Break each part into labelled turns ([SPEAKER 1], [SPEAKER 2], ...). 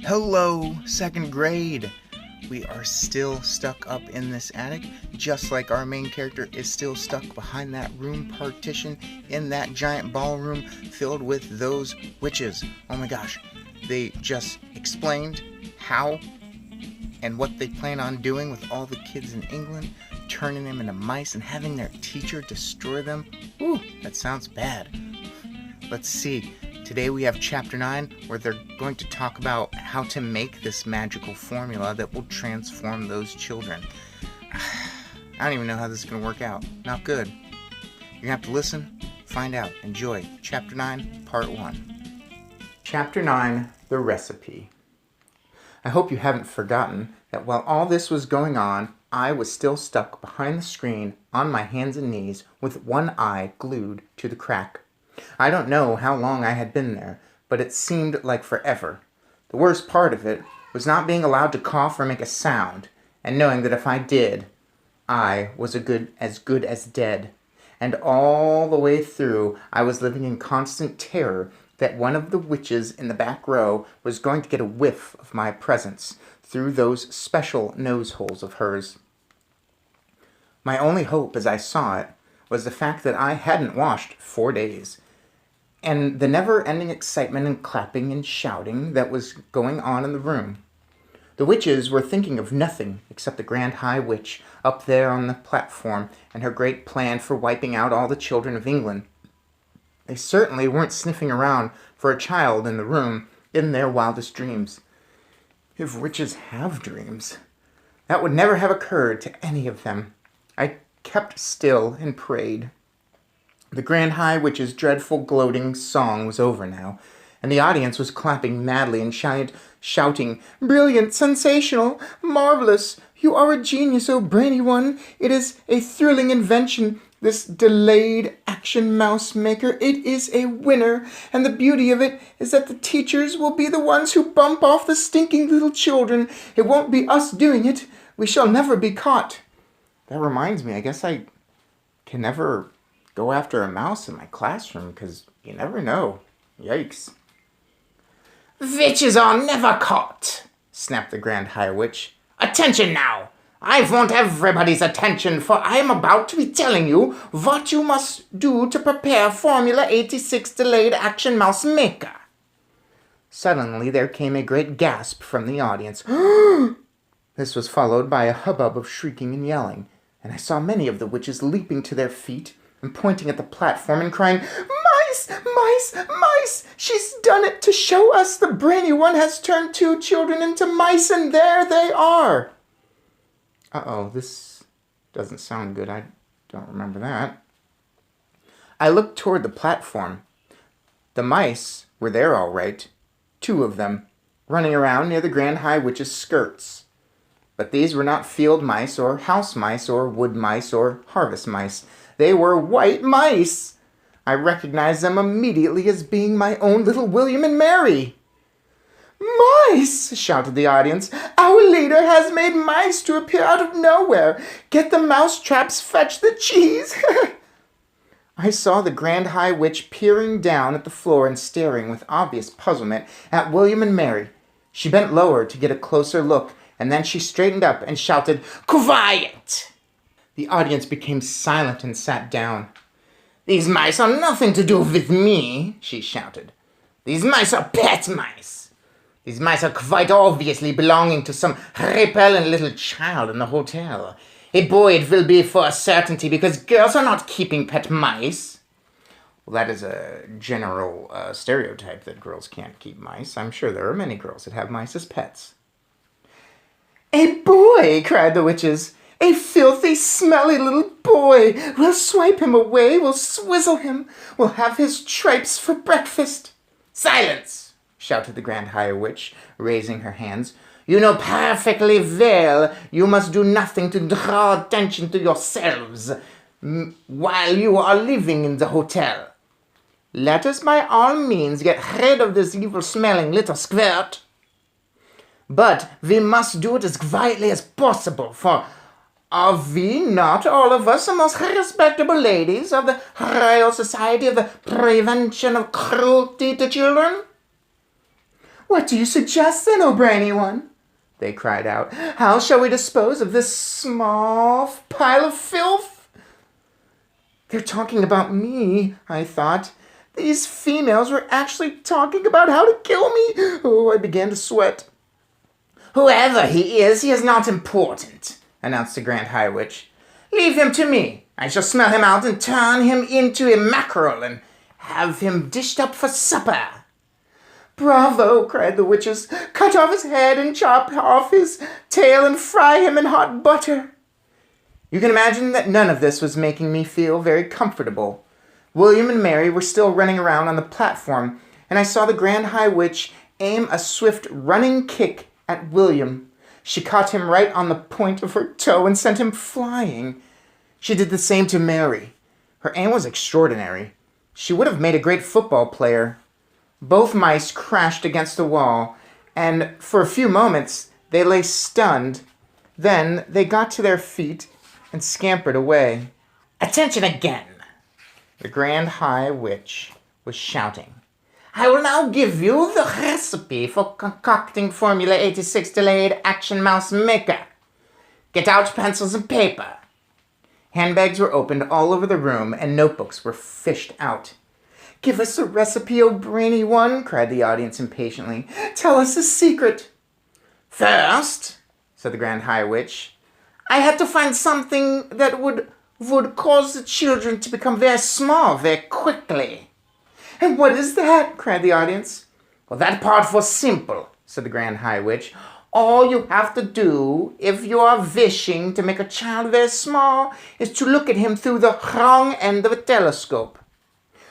[SPEAKER 1] Hello, second grade! We are still stuck up in this attic, just like our main character is still stuck behind that room partition in that giant ballroom filled with those witches. Oh my gosh, they just explained how and what they plan on doing with all the kids in England, turning them into mice and having their teacher destroy them. Ooh, that sounds bad. Let's see. Today we have Chapter 9, where they're going to talk about how to make this magical formula that will transform those children. I don't even know how this is going to work out. Not good. You're going to have to listen, find out, enjoy. Chapter 9, Part 1. Chapter 9, The Recipe. I hope you haven't forgotten that while all this was going on, I was still stuck behind the screen on my hands and knees with one eye glued to the crack. I don't know how long I had been there, but it seemed like forever. The worst part of it was not being allowed to cough or make a sound, and knowing that if I did, I was as good as dead. And all the way through, I was living in constant terror that one of the witches in the back row was going to get a whiff of my presence through those special nose holes of hers. My only hope as I saw it was the fact that I hadn't washed 4 days, and the never-ending excitement and clapping and shouting that was going on in the room. The witches were thinking of nothing except the Grand High Witch up there on the platform and her great plan for wiping out all the children of England. They certainly weren't sniffing around for a child in the room in their wildest dreams. If witches have dreams, that would never have occurred to any of them. I kept still and prayed. The Grand High Witch's dreadful gloating song was over now, and the audience was clapping madly and shouting, "Brilliant, sensational, marvelous! You are a genius, oh brainy one! It is a thrilling invention, this delayed action mouse maker. It is a winner, and the beauty of it is that the teachers will be the ones who bump off the stinking little children. It won't be us doing it. We shall never be caught." That reminds me, I guess I can never go after a mouse in my classroom, because you never know. Yikes. "Witches are never caught," snapped the Grand High Witch. "Attention now! I want everybody's attention, for I am about to be telling you what you must do to prepare Formula 86 Delayed Action Mouse Maker." Suddenly there came a great gasp from the audience. This was followed by a hubbub of shrieking and yelling, and I saw many of the witches leaping to their feet and pointing at the platform and crying, "Mice! Mice! Mice! She's done it to show us the brainy one has turned 2 children into mice, and there they are!" Uh-oh, this doesn't sound good. I don't remember that. I looked toward the platform. The mice were there all right, 2 of them, running around near the Grand High Witch's skirts. But these were not field mice or house mice or wood mice or harvest mice. They were white mice. I recognized them immediately as being my own little William and Mary. "Mice!" shouted the audience. "Our leader has made mice to appear out of nowhere. Get the mouse traps, fetch the cheese." I saw the Grand High Witch peering down at the floor and staring with obvious puzzlement at William and Mary. She bent lower to get a closer look, and then she straightened up and shouted, "Quiet!" The audience became silent and sat down. "These mice are nothing to do with me," she shouted. "These mice are pet mice. These mice are quite obviously belonging to some repellent little child in the hotel. A boy it will be for a certainty, because girls are not keeping pet mice." Well, that is a general stereotype that girls can't keep mice. I'm sure there are many girls that have mice as pets. "A boy!" cried the witches. "A filthy, smelly little boy! We'll swipe him away, we'll swizzle him, we'll have his tripes for breakfast." "Silence!" shouted the Grand High Witch, raising her hands. "You know perfectly well you must do nothing to draw attention to yourselves while you are living in the hotel. Let us by all means get rid of this evil-smelling little squirt. But we must do it as quietly as possible, for are we not all of us the most respectable ladies of the Royal Society of the Prevention of Cruelty to Children?" What do you suggest then, O brainy one? They cried out. How shall we dispose of this small pile of filth? They're talking about me, I thought. These females were actually talking about how to kill me. Oh, I began to sweat. Whoever he is not important, announced the Grand High Witch. Leave him to me. I shall smell him out and turn him into a mackerel and have him dished up for supper. Bravo, cried the witches. Cut off his head and chop off his tail and fry him in hot butter. You can imagine that none of this was making me feel very comfortable. William and Mary were still running around on the platform, and I saw the Grand High Witch aim a swift running kick at William. She caught him right on the point of her toe and sent him flying. She did the same to Mary. Her aim was extraordinary. She would have made a great football player. Both mice crashed against the wall, and for a few moments they lay stunned. Then they got to their feet and scampered away. Attention again! The Grand High Witch was shouting. I will now give you the recipe for concocting Formula 86 Delayed Action Mouse Maker. Get out pencils and paper. Handbags were opened all over the room, and notebooks were fished out. Give us the recipe, O brainy one, cried the audience impatiently. Tell us the secret. First, said the Grand High Witch, I had to find something that would cause the children to become very small very quickly. And what is that? Cried the audience. Well, that part was simple, said the Grand High Witch. All you have to do, if you are wishing to make a child very small, is to look at him through the wrong end of a telescope.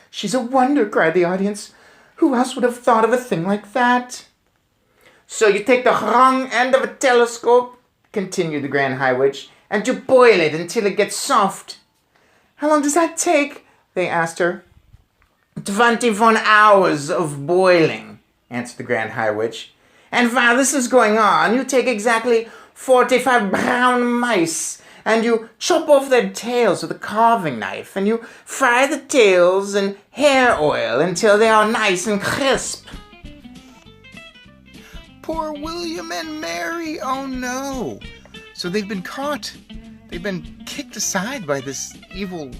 [SPEAKER 1] She's a wonder, cried the audience. Who else would have thought of a thing like that? So you take the wrong end of a telescope, continued the Grand High Witch, and you boil it until it gets soft. How long does that take? They asked her. 21 hours of boiling, answered the Grand High Witch. And while this is going on, you take exactly 45 brown mice, and you chop off their tails with a carving knife, and you fry the tails in hair oil until they are nice and crisp. Poor William and Mary, oh no! So they've been caught. They've been kicked aside by this evil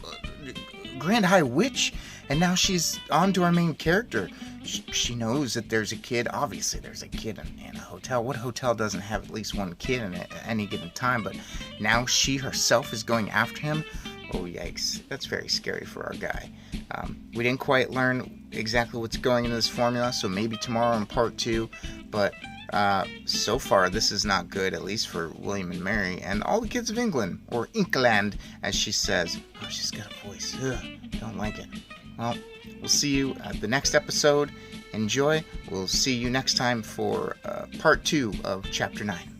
[SPEAKER 1] Grand High Witch, and now she's on to our main character. She knows that there's a kid. Obviously, there's a kid in a hotel. What hotel doesn't have at least one kid in it at any given time? But now she herself is going after him. Oh, yikes. That's very scary for our guy. We didn't quite learn exactly what's going into this formula, so maybe tomorrow in part 2. But so far, this is not good, at least for William and Mary and all the kids of England, or Inkland, as she says. Oh, she's got a voice. Ugh, don't like it. Well, we'll see you at the next episode. Enjoy. We'll see you next time for part 2 of Chapter 9.